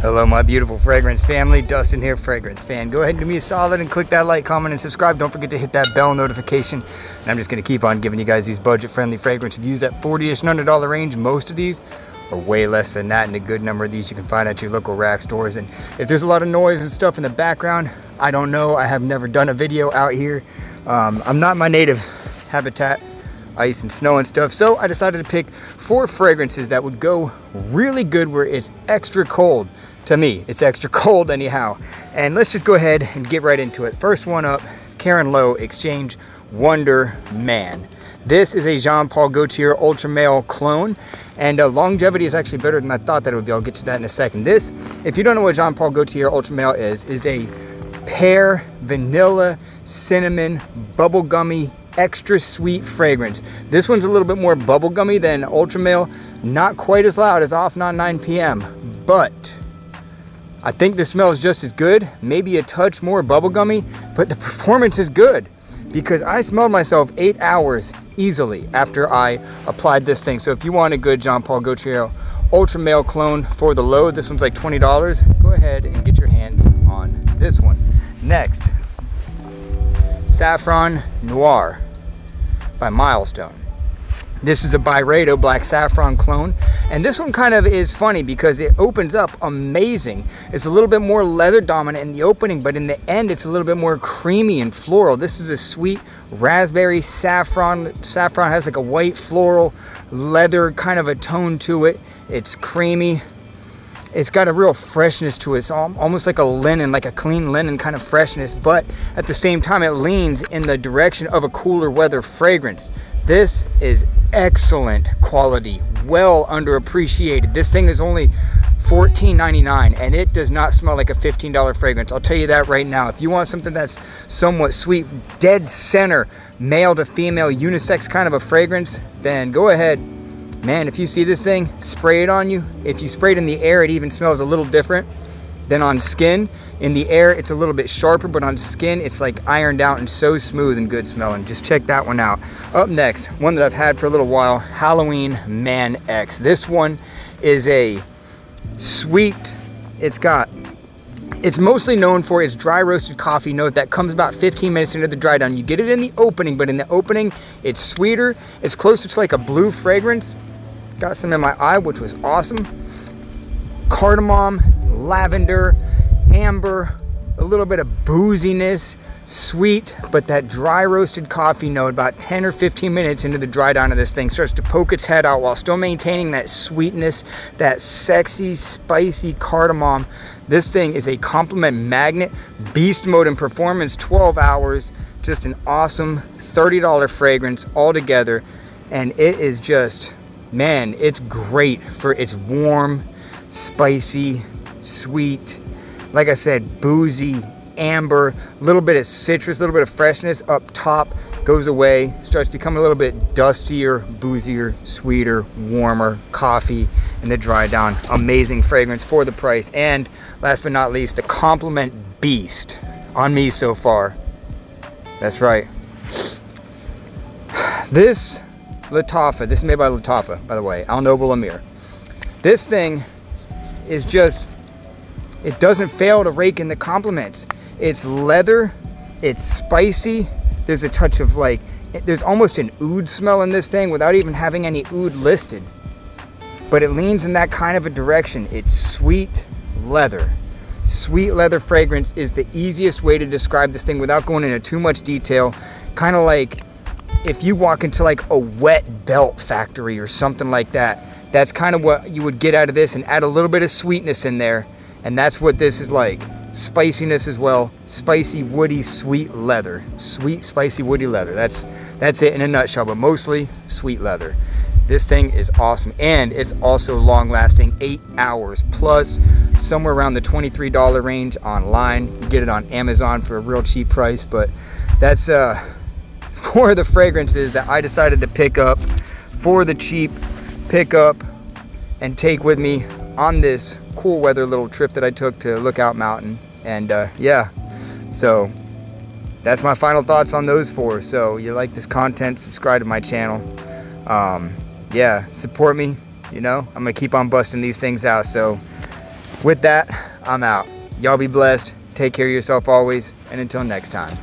Hello my beautiful fragrance family, Dustin here, fragrance fan. Go ahead and do me a solid and click that like, comment, and subscribe. Don't forget to hit that bell notification. And I'm just gonna keep on giving you guys these budget-friendly fragrance reviews at $40-ish and $100 range. Most of these are way less than that, and a good number of these you can find at your local rack stores. And if there's a lot of noise and stuff in the background, I don't know. I have never done a video out here. I'm not my native habitat, ice and snow and stuff, so I decided to pick 4 fragrances that would go really good where it's extra cold. To me, it's extra cold anyhow. And let's just go ahead and get right into it. First one up, Ameer Lowe Xchange Wonder Man. This is a Jean Paul Gaultier Ultra Male clone, and longevity is actually better than I thought that it would be. I'll get to that in a second. This, if you don't know what Jean Paul Gaultier Ultra Male is a pear, vanilla, cinnamon, bubblegummy, extra sweet fragrance. This one's a little bit more bubblegummy than Ultra Male, not quite as loud as Off Not 9 PM, but I think the smell is just as good, maybe a touch more bubblegummy, but the performance is good because I smelled myself 8 hours easily after I applied this thing. So if you want a good Jean Paul Gaultier Ultra Male clone for the low, this one's like $20. Go ahead and get your hands on this one. Next, Saffron Noir by Milestone. This is a Byredo Black Saffron clone, and this one kind of is funny because it opens up amazing. It's a little bit more leather dominant in the opening, but in the end it's a little bit more creamy and floral. This is a sweet raspberry saffron. Saffron has like a white floral leather kind of a tone to it. It's creamy. It's got a real freshness to it. It's almost like a linen, like a clean linen kind of freshness, but at the same time it leans in the direction of a cooler weather fragrance. This is excellent quality, well underappreciated. This thing is only $14.99 and it does not smell like a $15 fragrance. I'll tell you that right now. If you want something that's somewhat sweet, dead center, male to female, unisex kind of a fragrance, then go ahead. Man, if you see this thing, spray it on you. If you spray it in the air, it even smells a little different than on skin. In the air, it's a little bit sharper, but on skin, it's like ironed out and so smooth and good smelling. Just check that one out. Up next, one that I've had for a little while, Halloween Man X. This one is a sweet, it's mostly known for its dry roasted coffee note that comes about 15 minutes into the dry down. You get it in the opening, but in the opening, it's sweeter. It's closer to like a blue fragrance. Got some in my eye, which was awesome. Cardamom, lavender, amber, a little bit of booziness, sweet, but that dry roasted coffee note about 10 or 15 minutes into the dry down of this thing starts to poke its head out while still maintaining that sweetness, that sexy, spicy cardamom. This thing is a compliment magnet, beast mode and performance, 12 hours, just an awesome $30 fragrance altogether. And it is just, man, it's great for its warm, spicy, sweet, like I said, boozy, amber, a little bit of citrus, a little bit of freshness up top, goes away, starts becoming a little bit dustier, boozier, sweeter, warmer coffee in the dry down. Amazing fragrance for the price. And last but not least, the compliment beast on me so far. That's right. This Lattafa, this is made by Lattafa, by the way, Al Noble Ameer. This thing is just, it doesn't fail to rake in the compliments. It's leather, it's spicy, there's a touch of like, there's almost an oud smell in this thing without even having any oud listed. But it leans in that kind of a direction. It's sweet leather. Sweet leather fragrance is the easiest way to describe this thing without going into too much detail. Kind of like if you walk into like a wet belt factory or something like that. That's kind of what you would get out of this, and add a little bit of sweetness in there. And that's what this is like. Spiciness as well. Spicy, woody, sweet leather. Sweet, spicy, woody leather. That's it in a nutshell, but mostly sweet leather. This thing is awesome, and it's also long lasting, 8 hours plus, somewhere around the $23 range online. You get it on Amazon for a real cheap price, but that's for the fragrances that I decided to pick up for the cheap, pick up and take with me on this cool weather little trip that I took to Lookout Mountain. And yeah, so that's my final thoughts on those 4. So you like this content, subscribe to my channel. Yeah, support me, you know, I'm gonna keep on busting these things out. So With that, I'm out. Y'all be blessed. Take care of yourself always. And until next time.